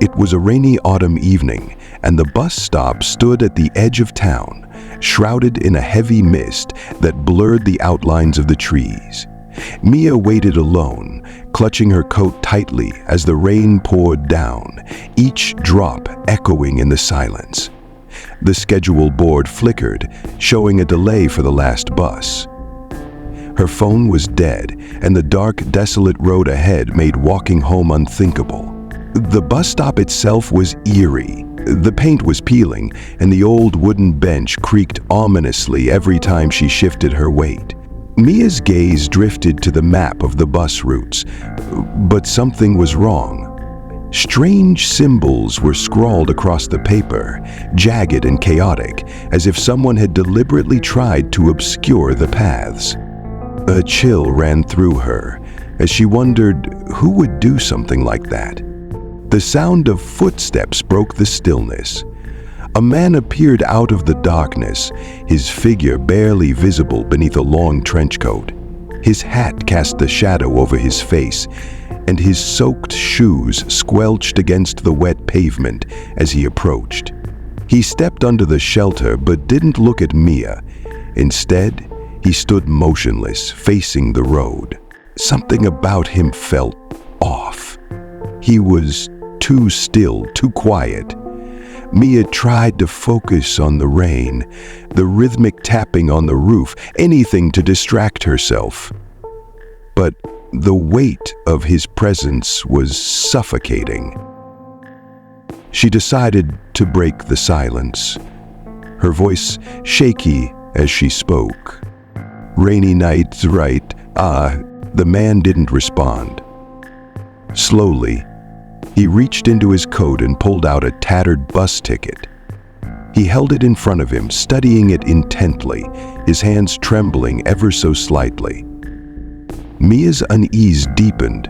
It was a rainy autumn evening, and the bus stop stood at the edge of town, shrouded in a heavy mist that blurred the outlines of the trees. Mia waited alone, clutching her coat tightly as the rain poured down, each drop echoing in the silence. The schedule board flickered, showing a delay for the last bus. Her phone was dead, and the dark, desolate road ahead made walking home unthinkable. The bus stop itself was eerie. The paint was peeling, and the old wooden bench creaked ominously every time she shifted her weight. Mia's gaze drifted to the map of the bus routes, but something was wrong. Strange symbols were scrawled across the paper, jagged and chaotic, as if someone had deliberately tried to obscure the paths. A chill ran through her as she wondered who would do something like that. The sound of footsteps broke the stillness. A man appeared out of the darkness, his figure barely visible beneath a long trench coat. His hat cast a shadow over his face, and his soaked shoes squelched against the wet pavement as he approached. He stepped under the shelter but didn't look at Mia. Instead, he stood motionless, facing the road. Something about him felt off. He was too still, too quiet. Mia tried to focus on the rain, the rhythmic tapping on the roof, anything to distract herself. But the weight of his presence was suffocating. She decided to break the silence, her voice shaky as she spoke. "Rainy nights, right? The man didn't respond. Slowly, he reached into his coat and pulled out a tattered bus ticket. He held it in front of him, studying it intently, his hands trembling ever so slightly. Mia's unease deepened.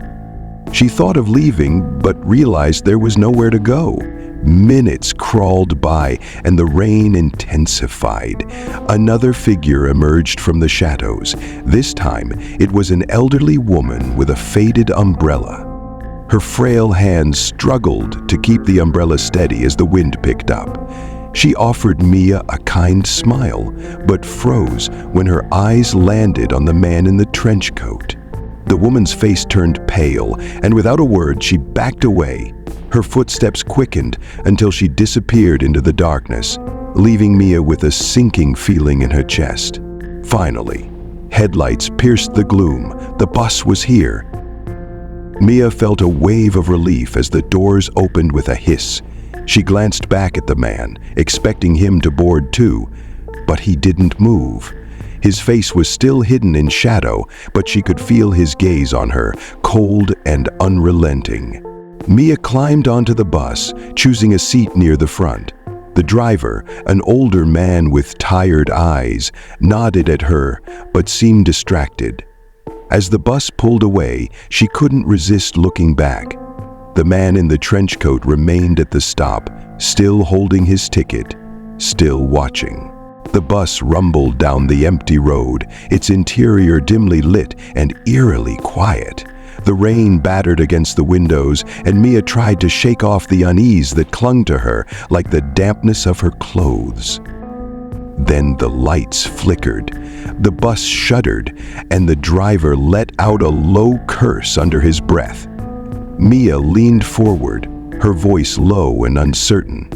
She thought of leaving, but realized there was nowhere to go. Minutes crawled by, and the rain intensified. Another figure emerged from the shadows. This time, it was an elderly woman with a faded umbrella. Her frail hands struggled to keep the umbrella steady as the wind picked up. She offered Mia a kind smile, but froze when her eyes landed on the man in the trench coat. The woman's face turned pale, and without a word, she backed away. Her footsteps quickened until she disappeared into the darkness, leaving Mia with a sinking feeling in her chest. Finally, headlights pierced the gloom. The bus was here. Mia felt a wave of relief as the doors opened with a hiss. She glanced back at the man, expecting him to board too, but he didn't move. His face was still hidden in shadow, but she could feel his gaze on her, cold and unrelenting. Mia climbed onto the bus, choosing a seat near the front. The driver, an older man with tired eyes, nodded at her but seemed distracted. As the bus pulled away, she couldn't resist looking back. The man in the trench coat remained at the stop, still holding his ticket, still watching. The bus rumbled down the empty road, its interior dimly lit and eerily quiet. The rain battered against the windows, and Mia tried to shake off the unease that clung to her like the dampness of her clothes. Then the lights flickered, the bus shuddered, and the driver let out a low curse under his breath. Mia leaned forward, her voice low and uncertain.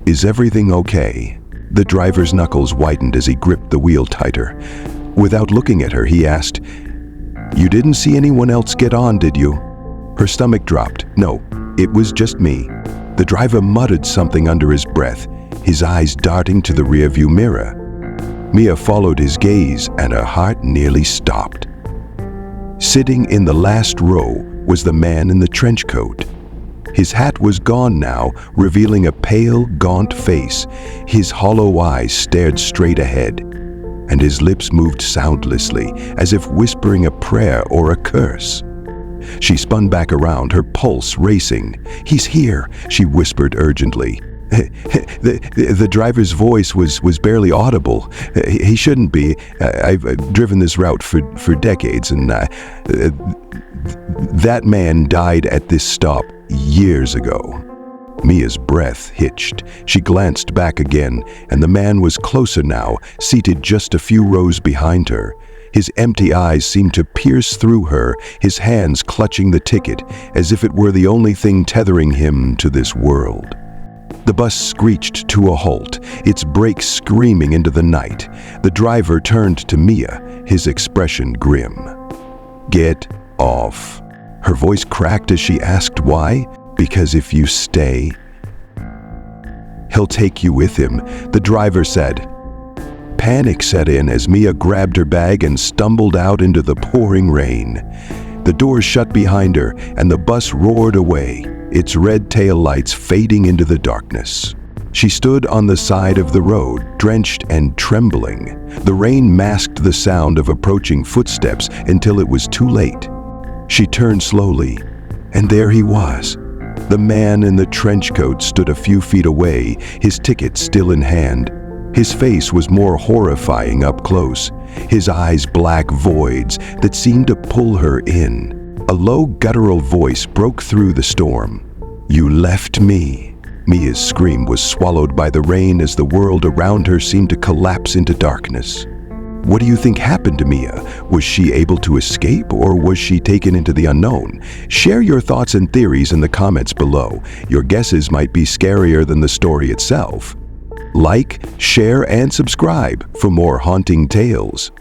"Is everything okay?" The driver's knuckles widened as he gripped the wheel tighter. Without looking at her, he asked, "You didn't see anyone else get on, did you?" Her stomach dropped. "No, it was just me." The driver muttered something under his breath, his eyes darting to the rearview mirror. Mia followed his gaze, and her heart nearly stopped. Sitting in the last row was the man in the trench coat. His hat was gone now, revealing a pale, gaunt face. His hollow eyes stared straight ahead, and his lips moved soundlessly, as if whispering a prayer or a curse. She spun back around, her pulse racing. "He's here," she whispered urgently. The driver's voice was barely audible. "He shouldn't be. I've driven this route for decades, and that man died at this stop years ago." Mia's breath hitched. She glanced back again, and the man was closer now, seated just a few rows behind her. His empty eyes seemed to pierce through her, his hands clutching the ticket, as if it were the only thing tethering him to this world. The bus screeched to a halt, its brakes screaming into the night. The driver turned to Mia, his expression grim. "Get off." Her voice cracked as she asked why. "Because if you stay, he'll take you with him," the driver said. Panic set in as Mia grabbed her bag and stumbled out into the pouring rain. The doors shut behind her, and the bus roared away, its red taillights fading into the darkness. She stood on the side of the road, drenched and trembling. The rain masked the sound of approaching footsteps until it was too late. She turned slowly, and there he was. The man in the trench coat stood a few feet away, his ticket still in hand. His face was more horrifying up close, his eyes black voids that seemed to pull her in. A low guttural voice broke through the storm. "You left me." Mia's scream was swallowed by the rain as the world around her seemed to collapse into darkness. What do you think happened to Mia? Was she able to escape, or was she taken into the unknown? Share your thoughts and theories in the comments below. Your guesses might be scarier than the story itself. Like, share, and subscribe for more haunting tales.